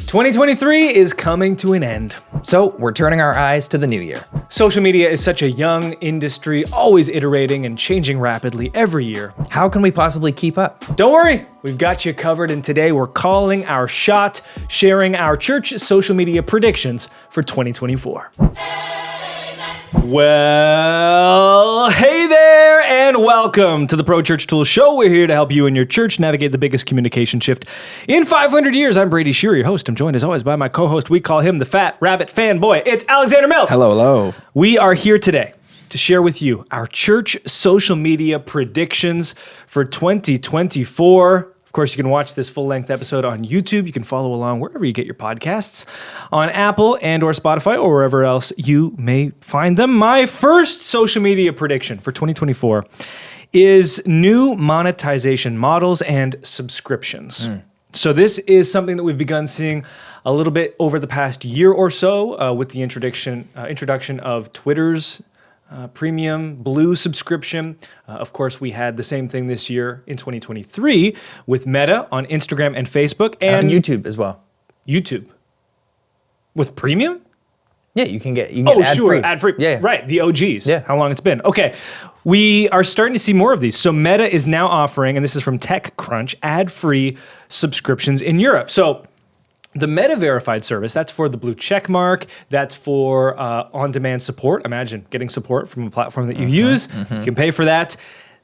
2023 is coming to an end. So we're turning our eyes to the new year. Social media is such a young industry, always iterating and changing rapidly every year. How can we possibly keep up? Don't worry, we've got you covered, and today we're calling our shot, sharing our church social media predictions for 2024. Well, hey there, and welcome to the Pro Church Tools Show. We're here to help you and your church navigate the biggest communication shift in 500 years. I'm Brady, your host. I'm joined as always by my co-host. We call him the Fat Rabbit Fanboy. It's Alexander Mills. Hello, hello. We are here today to share with you our church social media predictions for 2024. Of course, you can watch this full-length episode on YouTube. You can follow along wherever you get your podcasts, on Apple and or Spotify or wherever else you may find them. My first social media prediction for 2024 is new monetization models and subscriptions. So this is something that we've begun seeing a little bit over the past year or so with the introduction of Twitter's premium blue subscription. Of course, we had the same thing this year in 2023 with Meta on Instagram and Facebook and YouTube as well. YouTube with premium? Yeah, you can get ad-free. Ad-free. Yeah. Right, the OGs. Yeah. How long it's been. Okay, we are starting to see more of these. So Meta is now offering, and this is from TechCrunch, ad-free subscriptions in Europe. So the Meta Verified service, that's for the blue check mark. That's for on-demand support. Imagine getting support from a platform that you use. You can pay for that.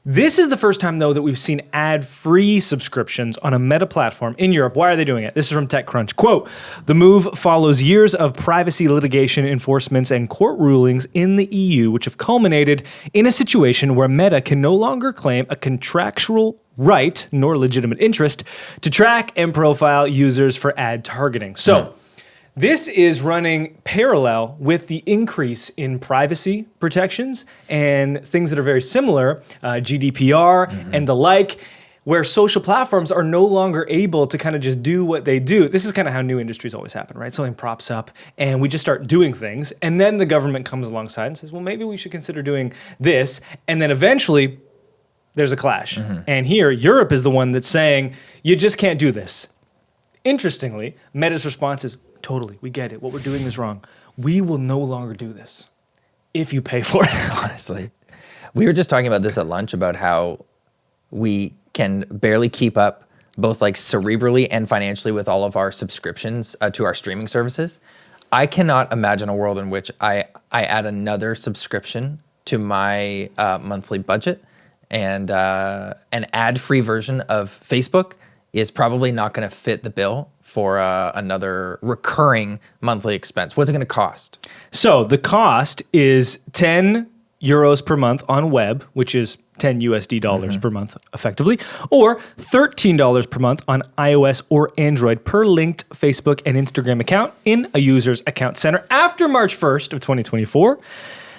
This is the first time, though, that we've seen ad-free subscriptions on a Meta platform in Europe. Why are they doing it? This is from TechCrunch. Quote, the move follows years of privacy litigation enforcements and court rulings in the EU, which have culminated in a situation where Meta can no longer claim a contractual right, nor legitimate interest, to track and profile users for ad targeting. So this is running parallel with the increase in privacy protections and things that are very similar, GDPR and the like, where social platforms are no longer able to kind of just do what they do. This is kind of how new industries always happen, right? Something props up and we just start doing things, and then the government comes alongside and says, well, maybe we should consider doing this, and then eventually there's a clash. And here, Europe is the one that's saying, you just can't do this. Interestingly, Meta's response is, totally, we get it. What we're doing is wrong. We will no longer do this if you pay for it. Honestly. We were just talking about this at lunch about how we can barely keep up both like cerebrally and financially with all of our subscriptions to our streaming services. I cannot imagine a world in which I add another subscription to my monthly budget, and an ad-free version of Facebook is probably not going to fit the bill for another recurring monthly expense. What's it going to cost? So the cost is 10 euros per month on web, which is 10 USD dollars per month effectively, or $13 per month on iOS or Android per linked Facebook and Instagram account in a user's account center. After March 1st of 2024,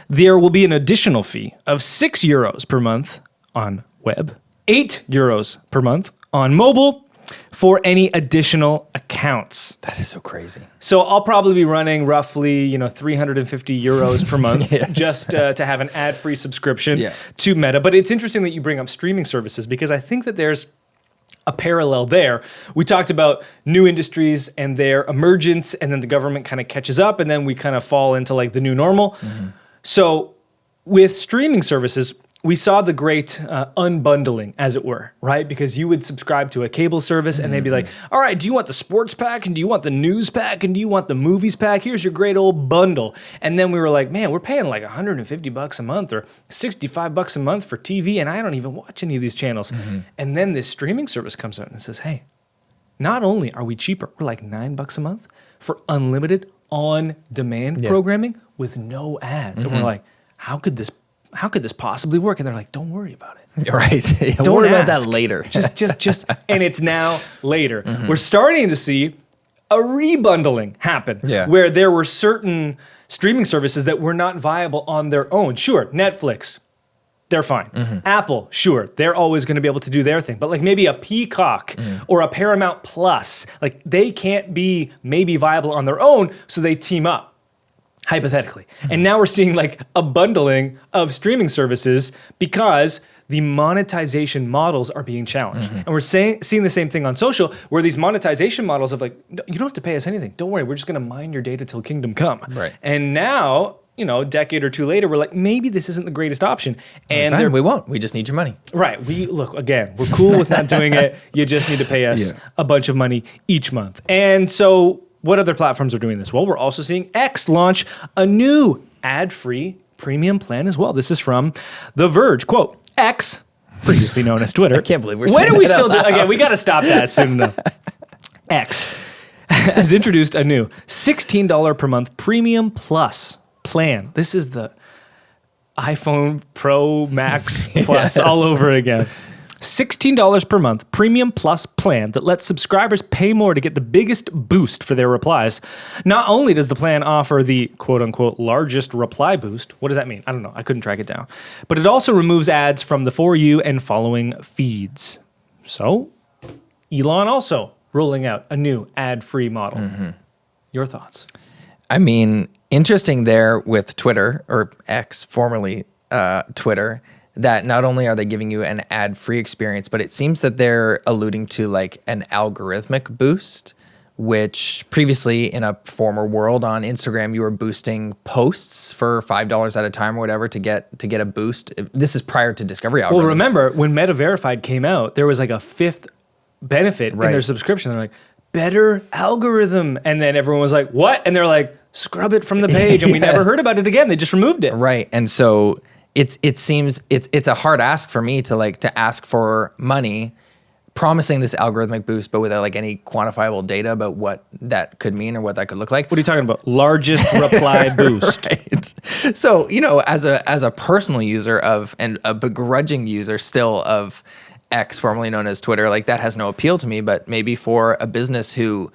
there will be an additional fee of 6 euros per month on web, 8 euros per month on mobile, for any additional accounts. That is so crazy. So I'll probably be running roughly, 350 euros per month just to have an ad-free subscription to Meta. But it's interesting that you bring up streaming services, because I think that there's a parallel there. We talked about new industries and their emergence, and then the government kind of catches up, and then we kind of fall into like the new normal. So with streaming services, we saw the great unbundling, as it were, right? Because you would subscribe to a cable service and they'd be like, all right, do you want the sports pack? And do you want the news pack? And do you want the movies pack? Here's your great old bundle. And then we were like, man, we're paying like $150 a month or $65 a month for TV, and I don't even watch any of these channels. And then this streaming service comes out and says, hey, not only are we cheaper, we're like $9 a month for unlimited on-demand programming with no ads. And we're like, how could this possibly work? And they're like, don't worry about it. Right. Don't worry ask. about that later. just, and it's now later. We're starting to see a rebundling happen where there were certain streaming services that were not viable on their own. Sure, Netflix, they're fine. Apple, sure, they're always going to be able to do their thing. But like maybe a Peacock or a Paramount Plus, like they can't be maybe viable on their own, so they team up. Hypothetically. And now we're seeing like a bundling of streaming services because the monetization models are being challenged. And we're seeing the same thing on social, where these monetization models of like, "No, you don't have to pay us anything. Don't worry, we're just going to mine your data till kingdom come." Right. And now, a decade or two later, we're like, maybe this isn't the greatest option. And Fine, we won't. We just need your money. right, we're cool with not doing it. You just need to pay us a bunch of money each month. And so what other platforms are doing this? Well, we're also seeing X launch a new ad-free premium plan as well. This is from The Verge. Quote, X, previously known as Twitter. I can't believe we're When saying are we that still out doing? loud. Again, we got to stop that soon enough. X has introduced a new $16 per month premium plus plan. This is the iPhone Pro Max Plus all over again. $16 per month premium plus plan that lets subscribers pay more to get the biggest boost for their replies. Not only does the plan offer the quote unquote largest reply boost, what does that mean? I don't know. I couldn't track it down. But it also removes ads from the For You and following feeds. So Elon also rolling out a new ad-free model. Your thoughts? I mean, interesting there with Twitter, or X, formerly Twitter, that not only are they giving you an ad-free experience, but it seems that they're alluding to like an algorithmic boost, which previously in a former world on Instagram, you were boosting posts for $5 at a time or whatever to get a boost. This is prior to discovery algorithms. Well, remember when Meta Verified came out, there was like a fifth benefit in their subscription. They're like, better algorithm. And then everyone was like, what? And they're like, scrub it from the page. And we never heard about it again. They just removed it. Right. And so it seems it's a hard ask for me to ask for money, promising this algorithmic boost, but without like any quantifiable data about what that could mean or what that could look like. What are you talking about? Largest reply boost. Right. So, as a personal user and a begrudging user still of X, formerly known as Twitter, like that has no appeal to me, but maybe for a business who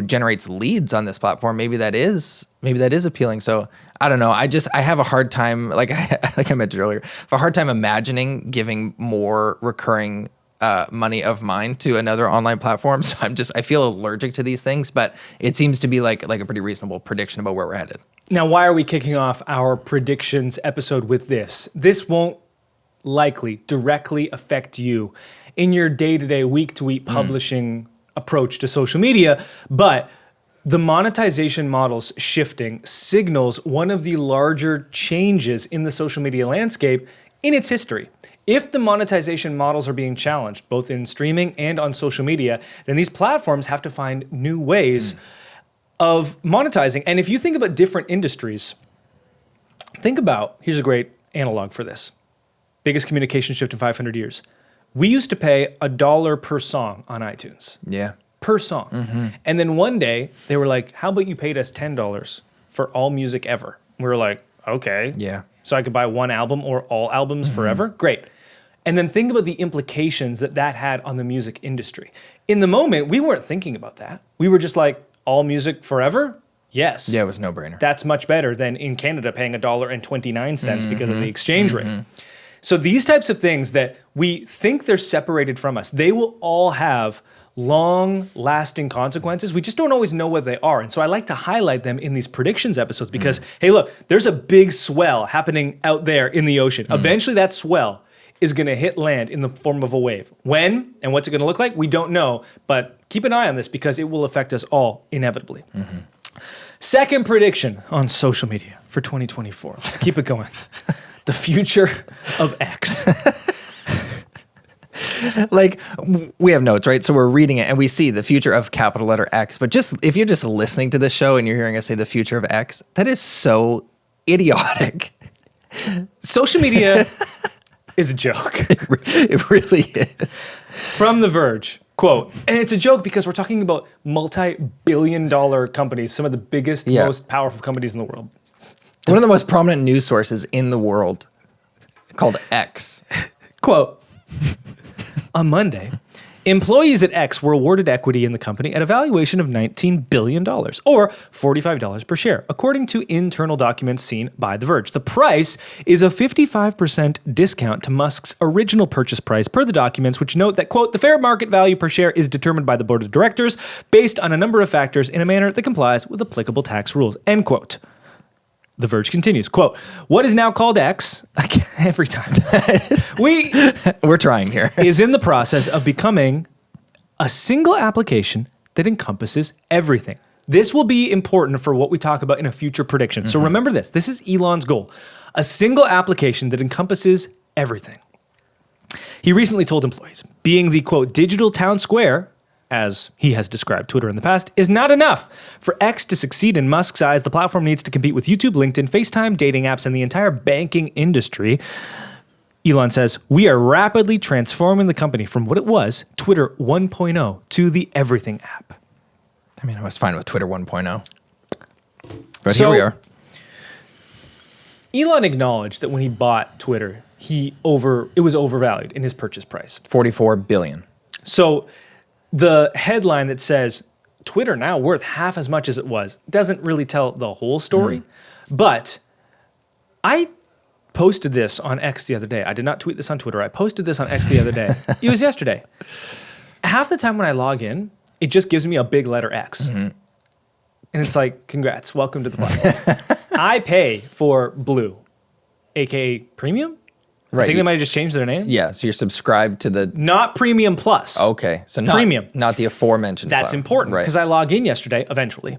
generates leads on this platform, maybe that is appealing. So I don't know. I have a hard time, like I mentioned earlier, I have a hard time imagining giving more recurring money of mine to another online platform. So I feel allergic to these things, but it seems to be like a pretty reasonable prediction about where we're headed. Now, why are we kicking off our predictions episode with this? This won't likely directly affect you in your day-to-day, week-to-week publishing approach to social media, but the monetization models shifting signals one of the larger changes in the social media landscape in its history. If the monetization models are being challenged, both in streaming and on social media, then these platforms have to find new ways of monetizing. And if you think about different industries, here's a great analog for this. Biggest communication shift in 500 years. We used to pay $1 per song on iTunes. Yeah. Per song. And then one day they were like, how about you paid us $10 for all music ever? We were like, okay. Yeah. So I could buy one album or all albums forever? Great. And then think about the implications that had on the music industry. In the moment, we weren't thinking about that. We were just like, all music forever? Yes. Yeah, it was no brainer. That's much better than in Canada paying $1.29 because of the exchange rate. So these types of things that we think they're separated from us, they will all have long-lasting consequences. We just don't always know what they are. And so I like to highlight them in these predictions episodes because, hey, look, there's a big swell happening out there in the ocean. Eventually that swell is going to hit land in the form of a wave. When and what's it going to look like? We don't know, but keep an eye on this because it will affect us all inevitably. Second prediction on social media for 2024. Let's keep it going. The future of X. Like we have notes, right? So we're reading it and we see the future of capital letter X. But if you're just listening to this show and you're hearing us say the future of X, that is so idiotic. Social media is a joke. It really is. From The Verge, quote, and it's a joke because we're talking about multi-billion-dollar companies, some of the biggest, most powerful companies in the world. One of the most prominent news sources in the world called X. Quote, on Monday, employees at X were awarded equity in the company at a valuation of $19 billion, or $45 per share, according to internal documents seen by The Verge. The price is a 55% discount to Musk's original purchase price per the documents, which note that, quote, the fair market value per share is determined by the board of directors based on a number of factors in a manner that complies with applicable tax rules, end quote. The Verge continues, quote, what is now called X, every time, We're trying here. is in the process of becoming a single application that encompasses everything. This will be important for what we talk about in a future prediction. So remember this. This is Elon's goal. A single application that encompasses everything. He recently told employees, being the, quote, digital town square, as he has described Twitter in the past, is not enough. For X to succeed in Musk's eyes, the platform needs to compete with YouTube, LinkedIn, FaceTime, dating apps, and the entire banking industry. Elon says, we are rapidly transforming the company from what it was, Twitter 1.0, to the everything app. I mean, I was fine with Twitter 1.0. But So- here we are. Elon acknowledged that when he bought Twitter, it was overvalued in his purchase price. 44 billion. So the headline that says Twitter now worth half as much as it was doesn't really tell the whole story. But I posted this on X the other day. I did not tweet this on Twitter. I posted this on X the other day. It was yesterday. Half the time when I log in, it just gives me a big letter X. And it's like, congrats, welcome to the platform. I pay for Blue, aka Premium. I Right. think they might have just changed their name. Yeah, so you're subscribed to the... Not Premium Plus. Okay, so not, Premium. not the aforementioned That's plan. important Right. because I log in yesterday, eventually,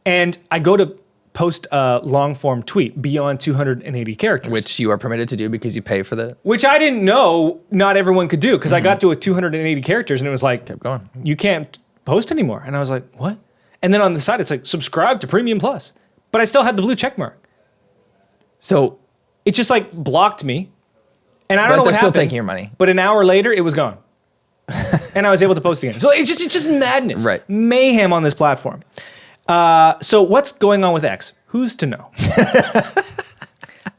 and I go to post a long form tweet beyond 280 characters. Which you are permitted to do because you pay for the... Which I didn't know not everyone could do because I got to a 280 characters and it was like, Kept going. you can't post anymore. And I was like, what? And then on the side, it's like, subscribe to Premium Plus. But I still had the blue check mark. So, It just like blocked me. And I don't but know they're what still happened. taking your money. But an hour later, it was gone. And I was able to post again. So it's just madness. Right. Mayhem on this platform. So what's going on with X? Who's to know?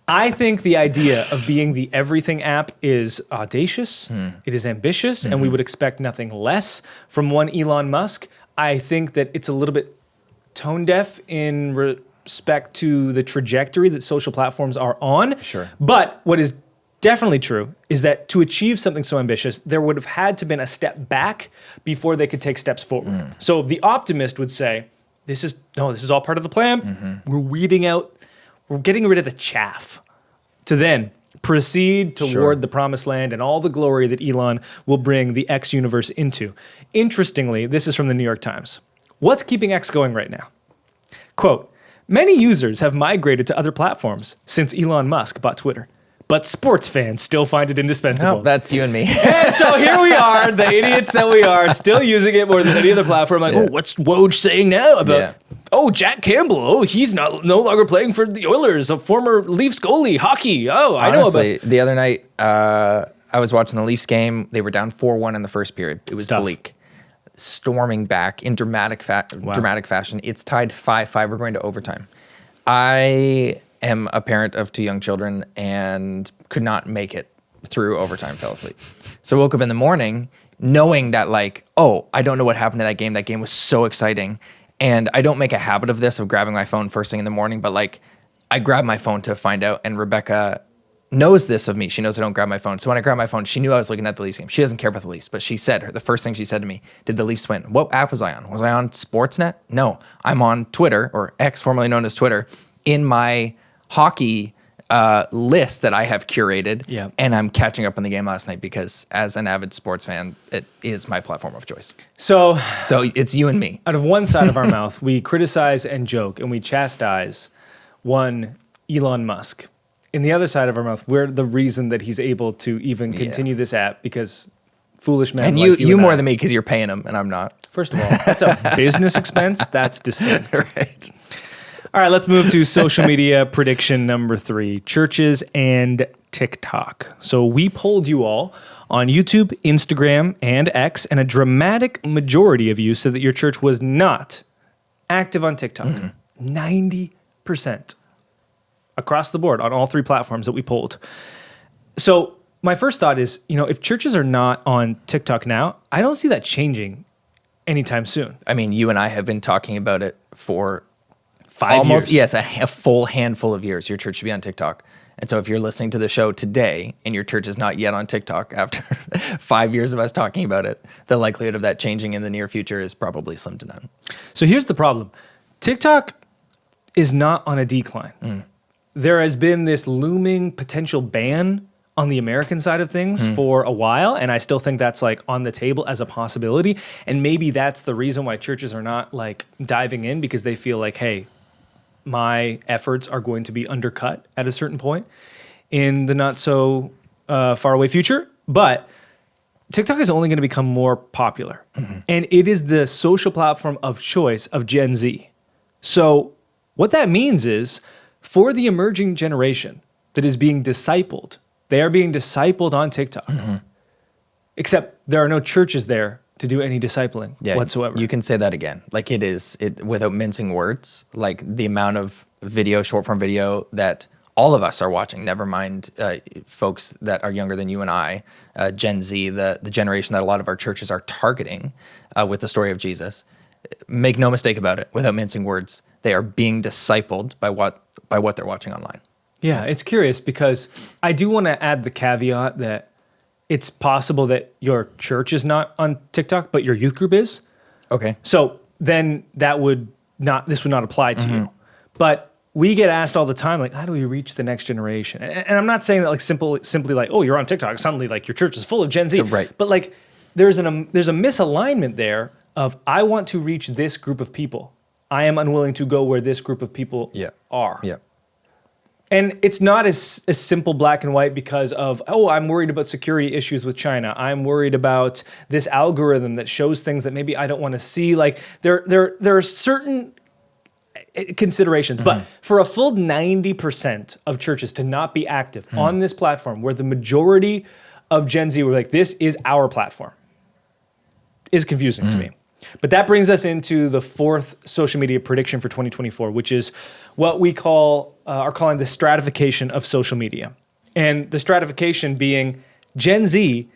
I think the idea of being the everything app is audacious. It is ambitious, and we would expect nothing less from one Elon Musk. I think that it's a little bit tone deaf in respect to the trajectory that social platforms are on. Sure. But what is definitely true is that to achieve something so ambitious, there would have had to been a step back before they could take steps forward. So the optimist would say, this is all part of the plan. We're getting rid of the chaff to then proceed toward the promised land and all the glory that Elon will bring the X universe into. Interestingly, this is from the New York Times. What's keeping X going right now? Quote, many users have migrated to other platforms since Elon Musk bought Twitter, but sports fans still find it indispensable. Oh, that's you and me. And so here we are, the idiots that we are, still using it more than any other platform. Like, oh, what's Woj saying now about, Jack Campbell, he's no longer playing for the Oilers, a former Leafs goalie, hockey. Oh, I know Honestly, about. the other night, I was watching the Leafs game. They were down 4-1 in the first period. It was Tough. bleak. Storming back in dramatic fashion. It's tied 5-5. We're going to overtime. I am a parent of 2 young children and could not make it through overtime, fell asleep. So I woke up in the morning knowing that I don't know what happened to that game. That game was so exciting. And I don't make a habit of this, of grabbing my phone first thing in the morning, but I grab my phone to find out, and Rebecca knows this of me. She knows I don't grab my phone. So when I grabbed my phone, she knew I was looking at the Leafs game. She doesn't care about the Leafs, but she said, the first thing she said to me, did the Leafs win? What app was I on? Was I on Sportsnet? No, I'm on Twitter, or X, formerly known as Twitter, in my hockey list that I have curated. Yeah. And I'm catching up on the game last night because as an avid sports fan, it is my platform of choice. So it's you and me. out of one side of our mouth, we criticize and joke and we chastise one Elon Musk. In the other side of our mouth, we're the reason that he's able to even continue this app because foolish men And like you and more I. than me because you're paying him and I'm not. First of all, that's a business expense. That's distinct. Right. All right, let's move to social media prediction number 3, churches and TikTok. So we polled you all on YouTube, Instagram, and X, and a dramatic majority of you said that your church was not active on TikTok. 90% across the board on all 3 platforms that we polled. So my first thought is, if churches are not on TikTok now, I don't see that changing anytime soon. I mean, you and I have been talking about it for 5 almost, years. yes, a full handful of years. Your church should be on TikTok. And so if you're listening to the show today and your church is not yet on TikTok after 5 years of us talking about it, the likelihood of that changing in the near future is probably slim to none. So here's the problem. TikTok is not on a decline. There has been this looming potential ban on the American side of things for a while, and I still think that's like on the table as a possibility. And maybe that's the reason why churches are not like diving in, because they feel like, hey, my efforts are going to be undercut at a certain point in the not so far away future. But TikTok is only going to become more popular, and it is the social platform of choice of Gen Z. So what that means is, for the emerging generation that is being discipled, they are being discipled on TikTok. Except there are no churches there to do any discipling whatsoever. You can say that again. Like it without mincing words, like the amount of video, short form video that all of us are watching, never mind folks that are younger than you and I, Gen Z, the generation that a lot of our churches are targeting with the story of Jesus. Make no mistake about it, without mincing words, they are being discipled by what they're watching online. Yeah, it's curious because I do want to add the caveat that it's possible that your church is not on TikTok, but your youth group is. Okay. So then this would not apply to you. But we get asked all the time, like, how do we reach the next generation? And I'm not saying that like simply like, oh, you're on TikTok, suddenly like your church is full of Gen Z. Right. But like there's a misalignment there of, I want to reach this group of people. I am unwilling to go where this group of people are. Yeah. And it's not as simple black and white because of, oh, I'm worried about security issues with China. I'm worried about this algorithm that shows things that maybe I don't want to see. Like there are certain considerations, but for a full 90% of churches to not be active on this platform, where the majority of Gen Z were like, this is our platform, is confusing to me. But that brings us into the fourth social media prediction for 2024, which is what we are calling the stratification of social media. And the stratification being Gen Z,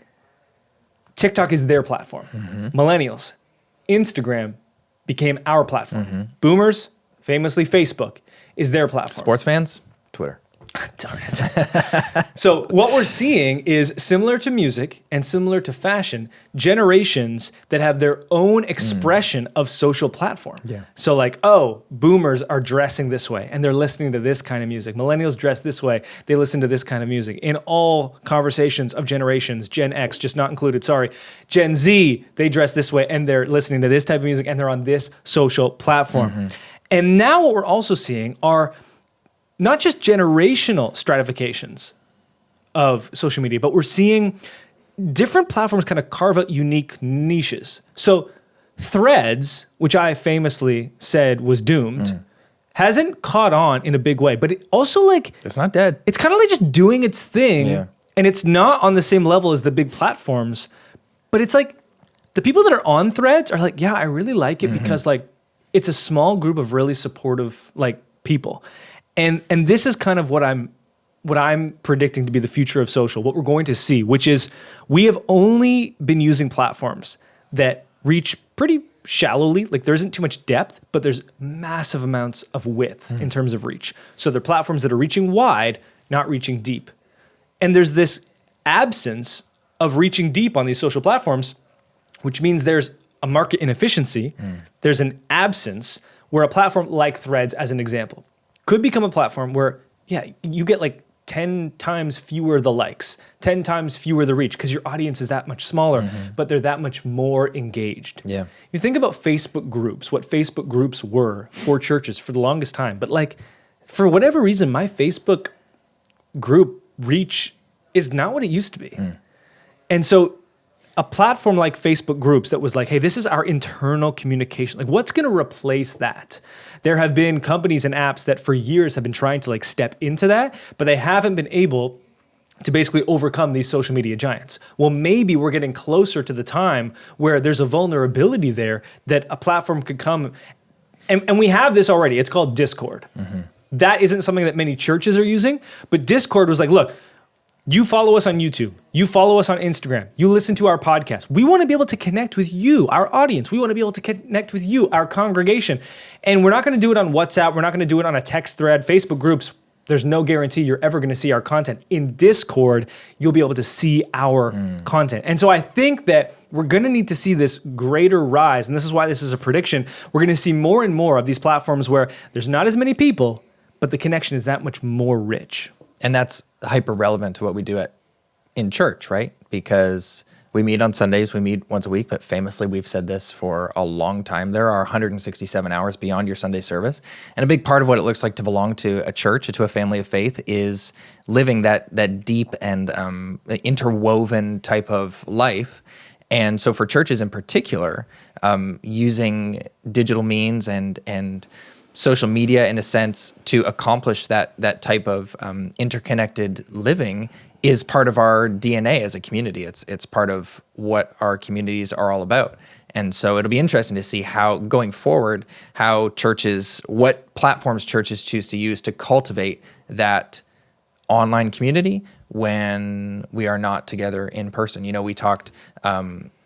TikTok is their platform. Millennials, Instagram became our platform. Boomers, famously Facebook, is their platform. Sports fans, Twitter. Darn it. So what we're seeing is, similar to music and similar to fashion, generations that have their own expression of social platform. Yeah. So like, oh, boomers are dressing this way and they're listening to this kind of music. Millennials dress this way, they listen to this kind of music. In all conversations of generations, Gen X, just not included, sorry, Gen Z, they dress this way and they're listening to this type of music and they're on this social platform. And now what we're also seeing are not just generational stratifications of social media, but we're seeing different platforms kind of carve out unique niches. So Threads, which I famously said was doomed, hasn't caught on in a big way, but it also like... It's not dead. It's kind of like just doing its thing, and it's not on the same level as the big platforms, but it's like the people that are on Threads are like, yeah, I really like it because like it's a small group of really supportive like people. And this is kind of what I'm predicting to be the future of social, what we're going to see, which is we have only been using platforms that reach pretty shallowly, like there isn't too much depth, but there's massive amounts of width in terms of reach. So they're platforms that are reaching wide, not reaching deep. And there's this absence of reaching deep on these social platforms, which means there's a market inefficiency. There's an absence where a platform like Threads, as an example, could become a platform where, you get like 10 times fewer the likes, 10 times fewer the reach, because your audience is that much smaller, but they're that much more engaged. Yeah. You think about Facebook groups, what Facebook groups were for churches for the longest time, but like for whatever reason, my Facebook group reach is not what it used to be. And so a platform like Facebook groups that was like, hey, this is our internal communication. Like, what's going to replace that? There have been companies and apps that for years have been trying to like step into that, but they haven't been able to basically overcome these social media giants. Well, maybe we're getting closer to the time where there's a vulnerability there that a platform could come, and we have this already. It's called Discord. That isn't something that many churches are using, but Discord was like, look, you follow us on YouTube. You follow us on Instagram. You listen to our podcast. We want to be able to connect with you, our audience. We want to be able to connect with you, our congregation. And we're not going to do it on WhatsApp. We're not going to do it on a text thread. Facebook groups, There's no guarantee you're ever going to see our content. In Discord, you'll be able to see our content. And so I think that we're going to need to see this greater rise, and this is why this is a prediction. We're going to see more and more of these platforms where there's not as many people, but the connection is that much more rich. And that's hyper relevant to what we do in church, right? Because we meet on Sundays, we meet once a week, but famously, we've said this for a long time. There are 167 hours beyond your Sunday service. And a big part of what it looks like to belong to a church, to a family of faith, is living that deep and interwoven type of life. And so for churches in particular, using digital means and social media in a sense to accomplish that type of interconnected living is part of our DNA as a community. It's part of what our communities are all about. And so it'll be interesting to see how, going forward, what platforms churches choose to use to cultivate that online community when we are not together in person. We talked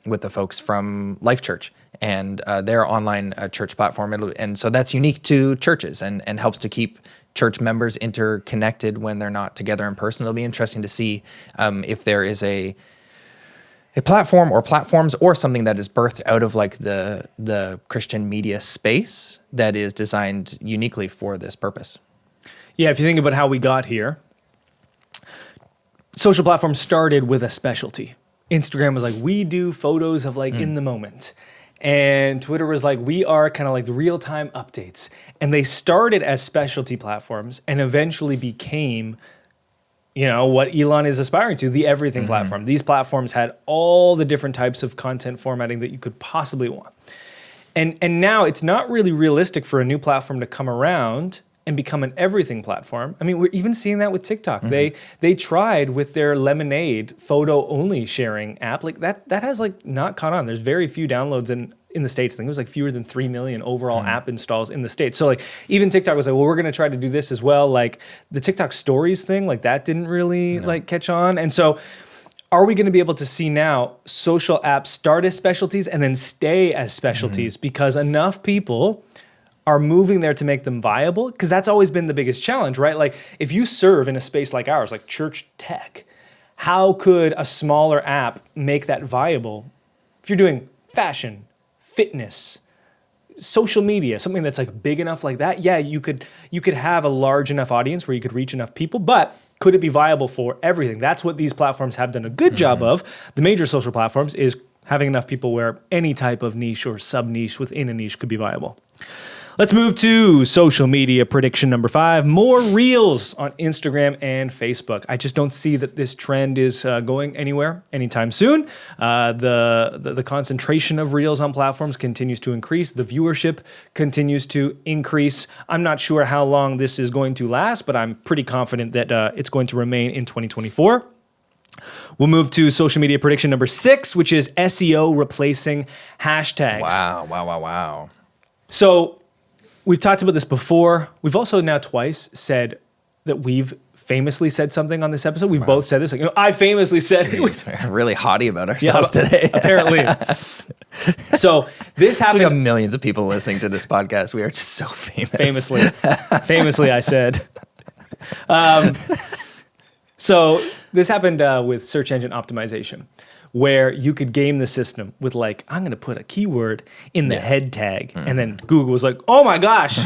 with the folks from Life Church and their online church platform. And so that's unique to churches and helps to keep church members interconnected when they're not together in person. It'll be interesting to see if there is a platform or platforms or something that is birthed out of like the Christian media space that is designed uniquely for this purpose. Yeah, if you think about how we got here, social platforms started with a specialty. Instagram was like, we do photos of like in the moment. And Twitter was like, we are kind of like the real-time updates. And they started as specialty platforms and eventually became, what Elon is aspiring to, the everything platform. These platforms had all the different types of content formatting that you could possibly want. And now it's not really realistic for a new platform to come around and become an everything platform. I mean, we're even seeing that with TikTok. They tried with their Lemonade photo-only sharing app. Like that has like not caught on. There's very few downloads in the States. I think it was like fewer than 3 million overall app installs in the States. So like even TikTok was like, well, we're gonna try to do this as well. Like the TikTok stories thing, like that didn't really like catch on. And so are we gonna be able to see now social apps start as specialties and then stay as specialties because enough people are moving there to make them viable? Because that's always been the biggest challenge, right? Like if you serve in a space like ours, like church tech, how could a smaller app make that viable? If you're doing fashion, fitness, social media, something that's like big enough like that, yeah, you could have a large enough audience where you could reach enough people, but could it be viable for everything? That's what these platforms have done a good job of. The major social platforms is having enough people where any type of niche or sub-niche within a niche could be viable. Let's move to social media prediction number 5. More Reels on Instagram and Facebook. I just don't see that this trend is going anywhere anytime soon. The concentration of Reels on platforms continues to increase. The viewership continues to increase. I'm not sure how long this is going to last, but I'm pretty confident that it's going to remain in 2024. We'll move to social media prediction number 6, which is SEO replacing hashtags. Wow. So we've talked about this before. We've also now twice said that we've famously said something on this episode. We've both said this. Like, I famously said it. We're really haughty about ourselves today. Apparently. So this happened. We have millions of people listening to this podcast. We are just so famous. Famously, I said. So this happened with search engine optimization, where you could game the system with like, I'm going to put a keyword in the head tag. And then Google was like, oh my gosh,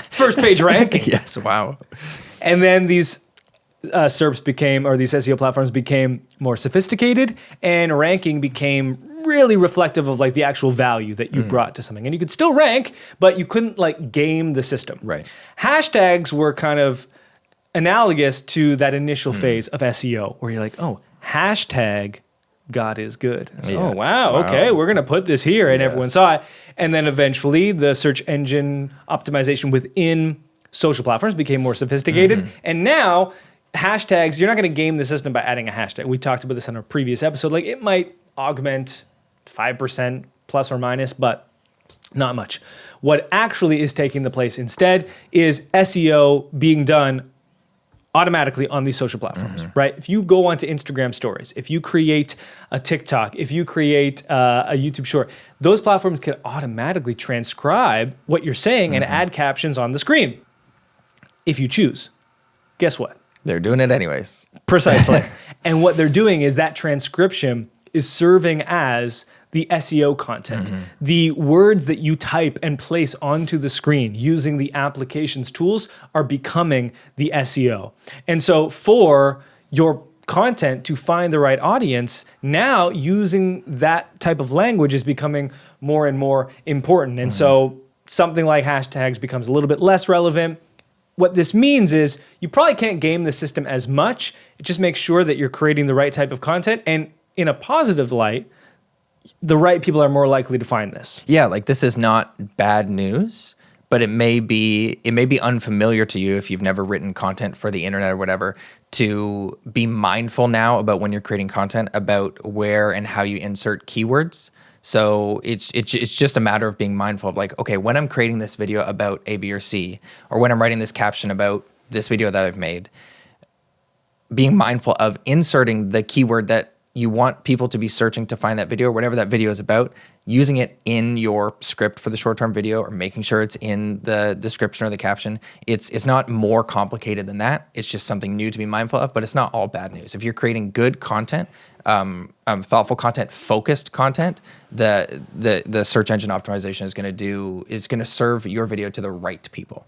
first page ranking. Yes, wow. And then these SERPs became, or these SEO platforms became more sophisticated, and ranking became really reflective of like the actual value that you brought to something. And you could still rank, but you couldn't like game the system. Right. Hashtags were kind of analogous to that initial phase of SEO, where you're like, oh, hashtag God is good. So, oh, wow, okay, we're going to put this here, and everyone saw it. And then eventually the search engine optimization within social platforms became more sophisticated. And now hashtags, you're not going to game the system by adding a hashtag. We talked about this on a previous episode. Like it might augment 5% plus or minus, but not much. What actually is taking the place instead is SEO being done automatically on these social platforms, right? If you go onto Instagram stories, if you create a TikTok, if you create a YouTube short, those platforms can automatically transcribe what you're saying and add captions on the screen. if you choose. Guess what? They're doing it anyways. Precisely. And what they're doing is that transcription is serving as the SEO content. The words that you type and place onto the screen using the application's tools are becoming the SEO. And so for your content to find the right audience, now using that type of language is becoming more and more important. And so something like hashtags becomes a little bit less relevant. What this means is you probably can't game the system as much. It just makes sure that you're creating the right type of content. And in a positive light, the right people are more likely to find this. Yeah, like this is not bad news, but it may be unfamiliar to you if you've never written content for the internet or whatever, to be mindful now about when you're creating content about where and how you insert keywords. So it's just a matter of being mindful of like, okay, when I'm creating this video about A, B, or C, or when I'm writing this caption about this video that I've made, being mindful of inserting the keyword that you want people to be searching to find that video or whatever that video is about, using it in your script for the short-term video or making sure it's in the description or the caption. It's not more complicated than that. It's just something new to be mindful of, but it's not all bad news. If you're creating good content, thoughtful content, focused content, the search engine optimization is going to serve your video to the right people.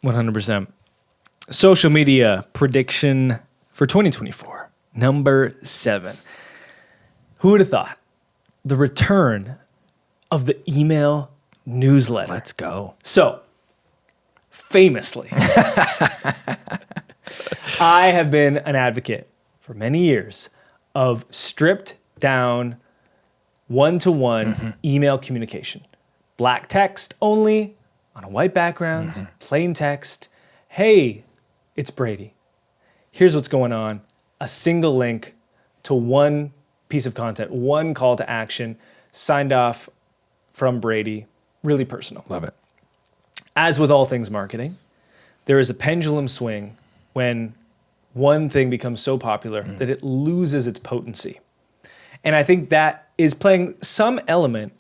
100%. Social media prediction for 2024. Number 7. Who would have thought? The return of the email newsletter. Let's go. So, famously, I have been an advocate for many years of stripped down one-to-one email communication. Black text only on a white background, plain text. Hey, it's Brady. Here's what's going on. A single link to one piece of content, one call to action, signed off from Brady, really personal. Love it. As with all things marketing, there is a pendulum swing when one thing becomes so popular that it loses its potency. And I think that is playing some element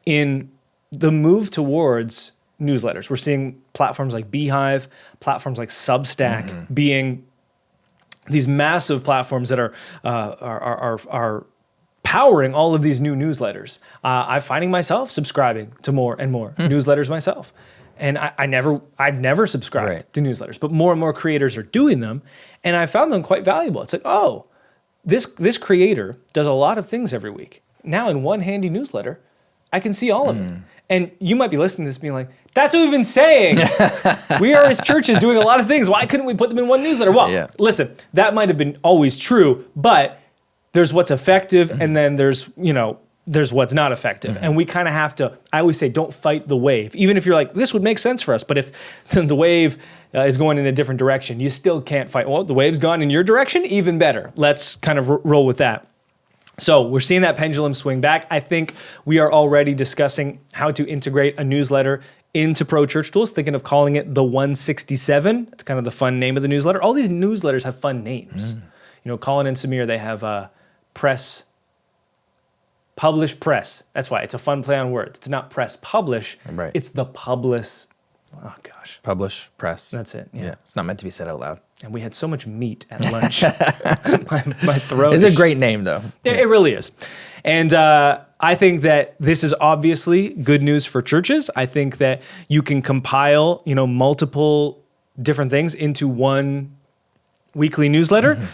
in the move towards newsletters. We're seeing platforms like Beehive, platforms like Substack being these massive platforms that are powering all of these new newsletters. I'm finding myself subscribing to more and more newsletters myself. And I've never subscribed to newsletters, but more and more creators are doing them. And I found them quite valuable. It's like, oh, this creator does a lot of things every week. Now in one handy newsletter, I can see all of it. And you might be listening to this being like, that's what we've been saying. We are as churches doing a lot of things. Why couldn't we put them in one newsletter? Well, listen, that might have been always true, but there's what's effective and then there's what's not effective. And we kind of have to, I always say, don't fight the wave. Even if you're like, this would make sense for us, but if the wave is going in a different direction, you still can't fight. Well, the wave's gone in your direction, even better. Let's kind of roll with that. So we're seeing that pendulum swing back. I think we are already discussing how to integrate a newsletter into Pro Church Tools, thinking of calling it the 167. It's kind of the fun name of the newsletter. All these newsletters have fun names. Colin and Samir, they have Publish Press. That's why it's a fun play on words. It's not press publish. Right. It's the publish. Oh gosh. Publish Press. That's it. Yeah. It's not meant to be said out loud. And we had so much meat at lunch. my throat. It's a great name though. It really is. And I think that this is obviously good news for churches. I think that you can compile, multiple different things into one weekly newsletter.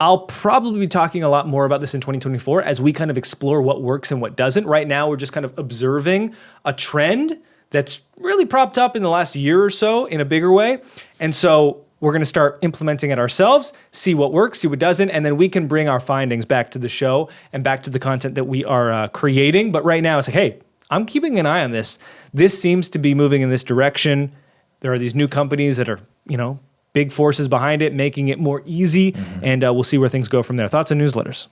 I'll probably be talking a lot more about this in 2024 as we kind of explore what works and what doesn't. Right now, we're just kind of observing a trend that's really propped up in the last year or so in a bigger way. And so we're going to start implementing it ourselves, see what works, see what doesn't, and then we can bring our findings back to the show and back to the content that we are creating. But right now, it's like, hey, I'm keeping an eye on this. This seems to be moving in this direction. There are these new companies that are, big forces behind it, making it more easy, and we'll see where things go from there. Thoughts on newsletters?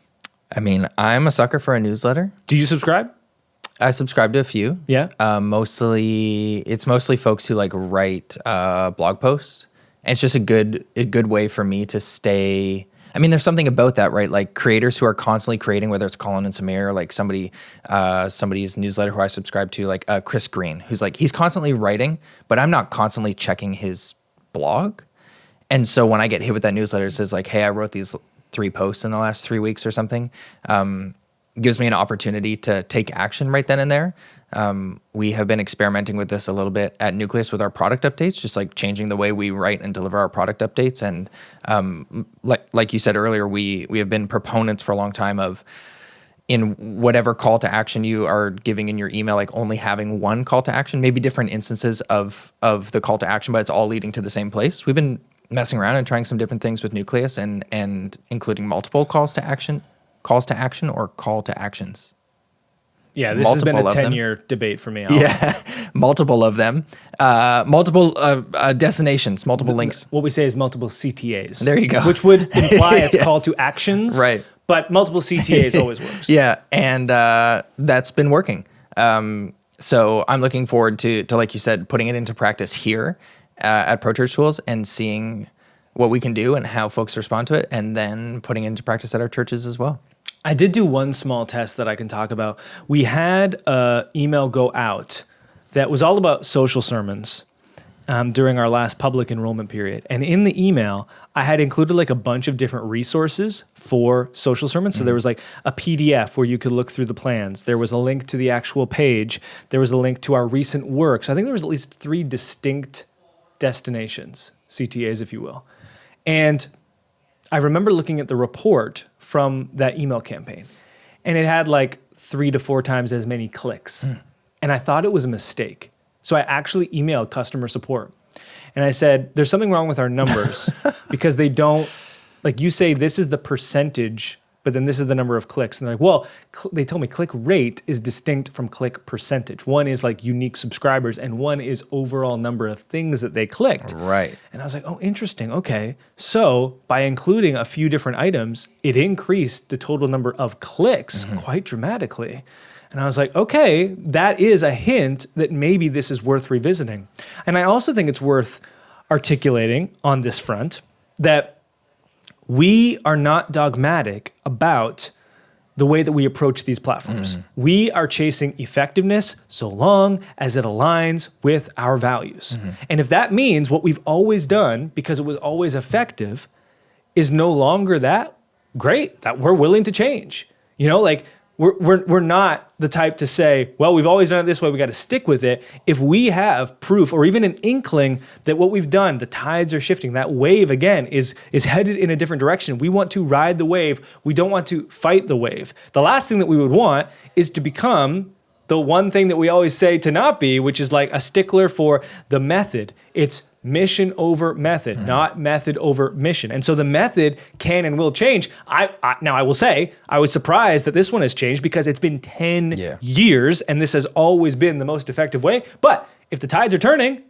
I mean, I'm a sucker for a newsletter. Do you subscribe? I subscribe to a few. Yeah. It's mostly folks who write blog posts, and it's just a good way for me to stay. I mean, there's something about that, right? Like creators who are constantly creating, whether it's Colin and Samir, or like somebody's newsletter who I subscribe to, like Chris Green, who's like, he's constantly writing, but I'm not constantly checking his blog. And so when I get hit with that newsletter, it says like, hey, I wrote these 3 posts in the last 3 weeks or something, gives me an opportunity to take action right then and there. We have been experimenting with this a little bit at Nucleus with our product updates, just like changing the way we write and deliver our product updates. And like you said earlier, we have been proponents for a long time of, in whatever call to action you are giving in your email, like only having one call to action, maybe different instances of the call to action, but it's all leading to the same place. We've been messing around and trying some different things with Nucleus and including multiple calls to action or call to actions. Yeah, this has been a 10-year debate for me. Yeah, multiple of them, multiple destinations, multiple links. What we say is multiple CTAs. There you go. Which would imply it's call to actions. Right. But multiple CTAs always works. Yeah, and that's been working. So I'm looking forward to, like you said, putting it into practice here at Pro Church Tools and seeing what we can do and how folks respond to it, and then putting it into practice at our churches as well. I did do one small test that I can talk about. We had an email go out that was all about social sermons during our last public enrollment period. And in the email, I had included like a bunch of different resources for social sermons. So there was like a PDF where you could look through the plans. There was a link to the actual page. There was a link to our recent work. So I think there was at least 3 distinct destinations, CTAs, if you will. And I remember looking at the report from that email campaign, and it had like 3 to 4 times as many clicks. And I thought it was a mistake. So I actually emailed customer support. And I said, there's something wrong with our numbers because they don't, like you say, this is the percentage, but then this is the number of clicks. And they're like, well, they told me click rate is distinct from click percentage. One is like unique subscribers and one is overall number of things that they clicked. Right. And I was like, oh, interesting. Okay. So by including a few different items, it increased the total number of clicks quite dramatically. And I was like, okay, that is a hint that maybe this is worth revisiting. And I also think it's worth articulating on this front that we are not dogmatic about the way that we approach these platforms. We are chasing effectiveness so long as it aligns with our values. And if that means what we've always done, because it was always effective, is no longer that, great, that we're willing to change. You know, like we're not the type to say, well, we've always done it this way, we got to stick with it. If we have proof or even an inkling that what we've done, the tides are shifting, that wave again is headed in a different direction. We want to ride the wave. We don't want to fight the wave. The last thing that we would want is to become the one thing that we always say to not be, which is like a stickler for the method. It's mission over method, not method over mission. And so the method can and will change. Now I will say, I was surprised that this one has changed because it's been 10 years and this has always been the most effective way. But if the tides are turning,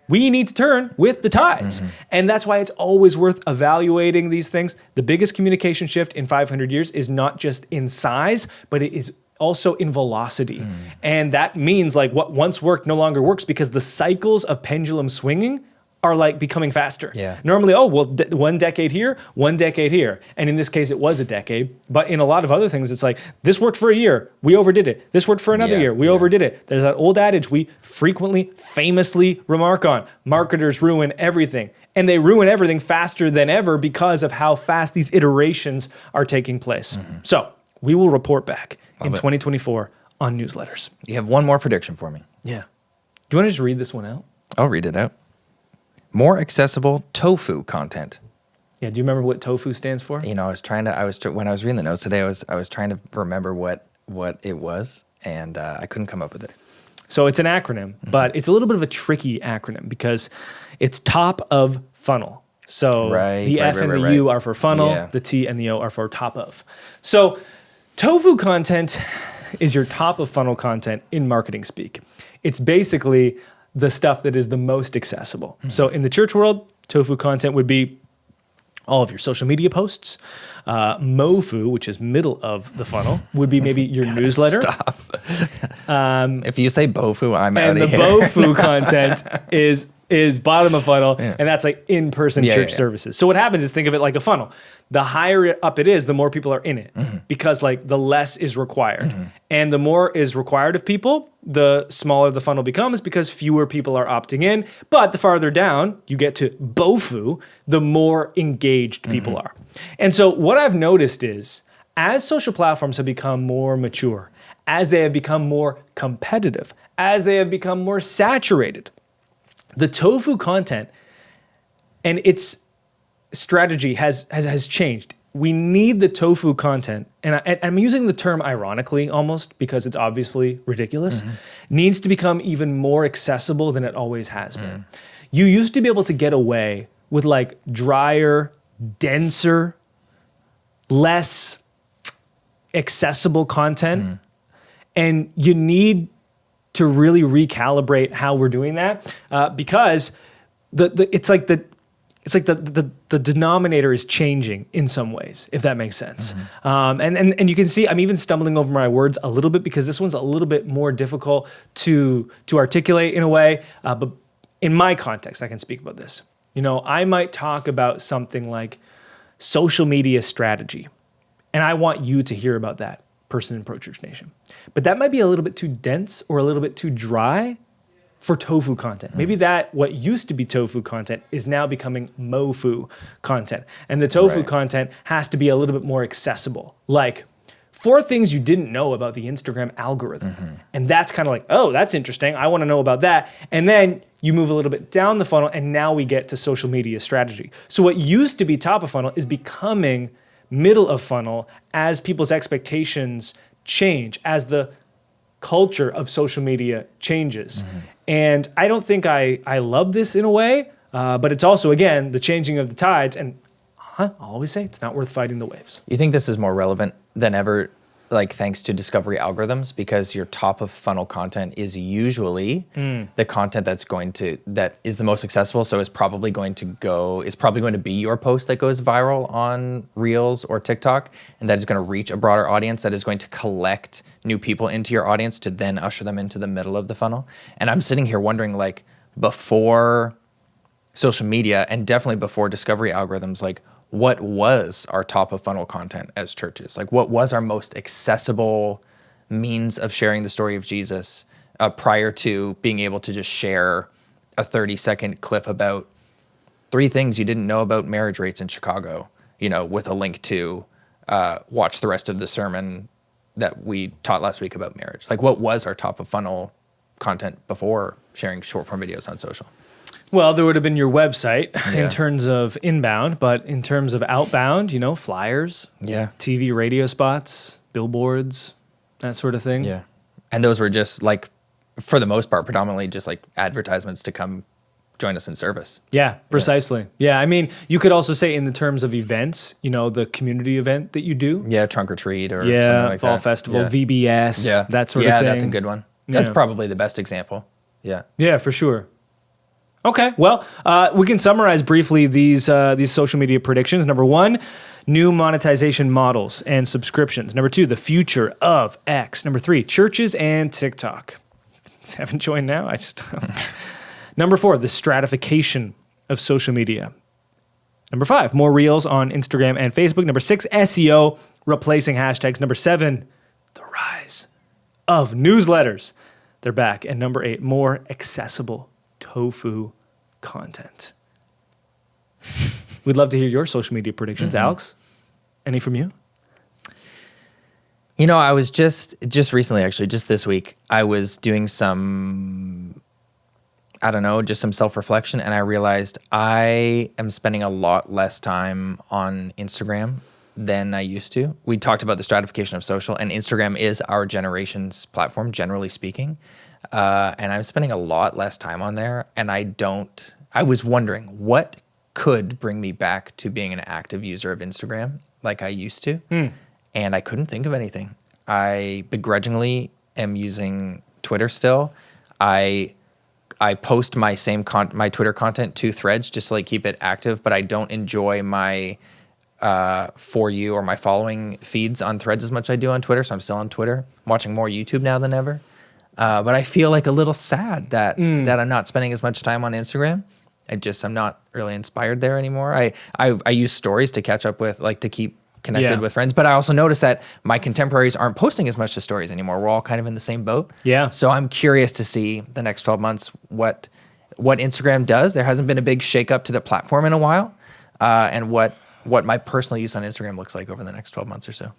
we need to turn with the tides. And that's why it's always worth evaluating these things. The biggest communication shift in 500 years is not just in size, but it is also in velocity. And that means like what once worked no longer works because the cycles of pendulum swinging are like becoming faster. Normally, one decade here, 1 decade here. And in this case, it was a decade. But in a lot of other things, it's like, this worked for a year, we overdid it. This worked for another year, we overdid it. There's that old adage we frequently, famously remark on. Marketers ruin everything. And they ruin everything faster than ever because of how fast these iterations are taking place. So we will report back in 2024 on newsletters. You have one more prediction for me. Yeah. Do you want to just read this one out? I'll read it out. More accessible TOFU content. Yeah, do you remember what TOFU stands for? You know, when I was reading the notes today, I was trying to remember what it was, and I couldn't come up with it. So it's an acronym, but it's a little bit of a tricky acronym because it's top of funnel. So the F and the U are for funnel, the T and the O are for top of. So TOFU content is your top of funnel content in marketing speak. It's basically the stuff that is the most accessible. So in the church world, TOFU content would be all of your social media posts. MOFU, which is middle of the funnel, would be maybe your newsletter. Stop. If you say BOFU, I'm out of here. And the BOFU content is is bottom of funnel, and that's like in-person church services. So what happens is, think of it like a funnel. The higher up it is, the more people are in it, because like the less is required. And the more is required of people, the smaller the funnel becomes, because fewer people are opting in. But the farther down you get to BOFU, the more engaged people are. And so what I've noticed is, as social platforms have become more mature, as they have become more competitive, as they have become more saturated, the TOFU content and its strategy has changed. We need the TOFU content, and I'm using the term ironically almost, because it's obviously ridiculous, needs to become even more accessible than it always has been. You used to be able to get away with like drier, denser, less accessible content, and you need to really recalibrate how we're doing that, because it's like the denominator is changing in some ways, if that makes sense. And you can see I'm even stumbling over my words a little bit, because this one's a little bit more difficult to articulate in a way. But in my context, I can speak about this. You know, I might talk about something like social media strategy, and I want you to hear about that person in Pro Church Nation. But that might be a little bit too dense or a little bit too dry for TOFU content. Maybe that what used to be TOFU content is now becoming MOFU content. And the TOFU content has to be a little bit more accessible. Like 4 things you didn't know about the Instagram algorithm. And that's kind of like, oh, that's interesting. I want to know about that. And then you move a little bit down the funnel, and now we get to social media strategy. So what used to be top of funnel is becoming middle of funnel as people's expectations change, as the culture of social media changes. And I don't think I love this in a way, but it's also, again, the changing of the tides. And I'll always say it's not worth fighting the waves. You think this is more relevant than ever, like thanks to discovery algorithms, because your top of funnel content is usually the content that is the most accessible. So is probably going to be your post that goes viral on Reels or TikTok, and that is going to reach a broader audience, that is going to collect new people into your audience to then usher them into the middle of the funnel. And I'm sitting here wondering, like, before social media and definitely before discovery algorithms, like, what was our top of funnel content as churches? Like, what was our most accessible means of sharing the story of Jesus prior to being able to just share a 30-second clip about 3 things you didn't know about marriage rates in Chicago, you know, with a link to watch the rest of the sermon that we taught last week about marriage? Like, what was our top of funnel content before sharing short form videos on social? Well, there would have been your website in terms of inbound, but in terms of outbound, you know, flyers, TV, radio spots, billboards, that sort of thing. Yeah. And those were just like, for the most part, predominantly just like advertisements to come join us in service. Yeah, precisely. Yeah. I mean, you could also say in the terms of events, you know, the community event that you do. Yeah, trunk or treat or something like Fall that. Festival, VBS, that sort of thing. Yeah, that's a good one. That's probably the best example. Yeah. Yeah, for sure. Okay, well, we can summarize briefly these social media predictions. Number 1, new monetization models and subscriptions. Number 2, the future of X. Number 3, churches and TikTok. Haven't joined now? I just... Number 4, the stratification of social media. Number 5, more reels on Instagram and Facebook. Number 6, SEO replacing hashtags. Number 7, the rise of newsletters. They're back. And number 8, more accessible TOFU content. We'd love to hear your social media predictions. Alex, any from you? You know, I was just recently, actually, just this week, I was doing some self-reflection, and I realized I am spending a lot less time on Instagram than I used to. We talked about the stratification of social, and Instagram is our generation's platform, generally speaking. And I'm spending a lot less time on there, and I was wondering what could bring me back to being an active user of Instagram like I used to, and I couldn't think of anything. I begrudgingly am using Twitter still. I post my my Twitter content to Threads just to like keep it active, but I don't enjoy my For You or my following feeds on Threads as much as I do on Twitter, so I'm still on Twitter. I'm watching more YouTube now than ever. But I feel like a little sad that I'm not spending as much time on Instagram. I'm not really inspired there anymore. I use stories to catch up with, like to keep connected with friends. But I also noticed that my contemporaries aren't posting as much to stories anymore. We're all kind of in the same boat. Yeah. So I'm curious to see the next 12 months what Instagram does. There hasn't been a big shakeup to the platform in a while, and what my personal use on Instagram looks like over the next 12 months or so.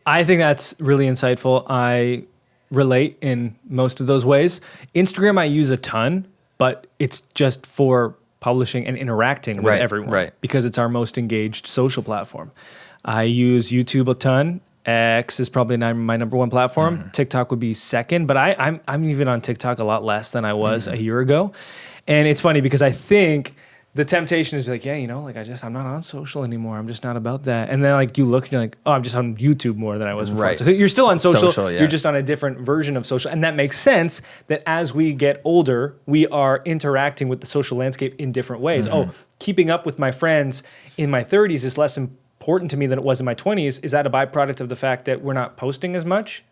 I think that's really insightful. I relate in most of those ways. Instagram I use a ton, but it's just for publishing and interacting with everyone because it's our most engaged social platform. I use YouTube a ton. X is probably my number one platform. TikTok would be second, but I'm even on TikTok a lot less than I was a year ago. And it's funny because I think the temptation is to be like, yeah, you know, like I'm not on social anymore. I'm just not about that. And then like you look and you're like, oh, I'm just on YouTube more than I was before. So you're still on social. You're just on a different version of social. And that makes sense that as we get older, we are interacting with the social landscape in different ways. Oh, keeping up with my friends in my 30s is less important to me than it was in my 20s. Is that a byproduct of the fact that we're not posting as much?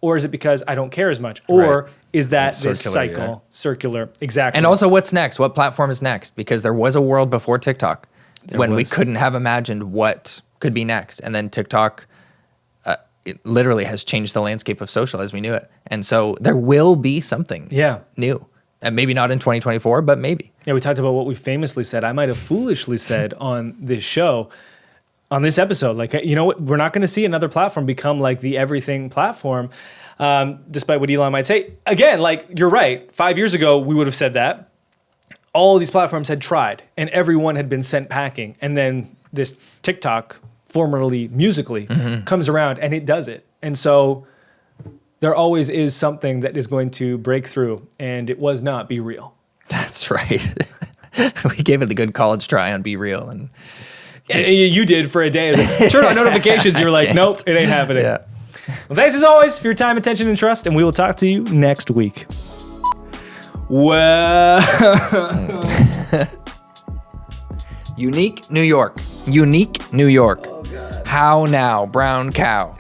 Or is it because I don't care as much? Or is that this cycle, circular? Exactly. And also what's next? What platform is next? Because there was a world before TikTok when we couldn't have imagined what could be next. And then TikTok, it literally has changed the landscape of social as we knew it. And so there will be something new. And maybe not in 2024, but maybe. Yeah, we talked about what we famously said. I might have foolishly said on this show, on this episode, like, you know what, we're not going to see another platform become like the everything platform, despite what Elon might say. Again, like, you're right. 5 years ago, we would have said that. All of these platforms had tried, and everyone had been sent packing. And then this TikTok, formerly Musical.ly, comes around, and it does it. And so there always is something that is going to break through, and it was not Be Real. That's right. We gave it the good college try on Be Real, and you did for a day. Turn on notifications. You're like, nope, it ain't happening. Yeah. Well, thanks as always for your time, attention, and trust, and we will talk to you next week. Well, Unique New York. Unique New York. Oh, God. How now, brown cow?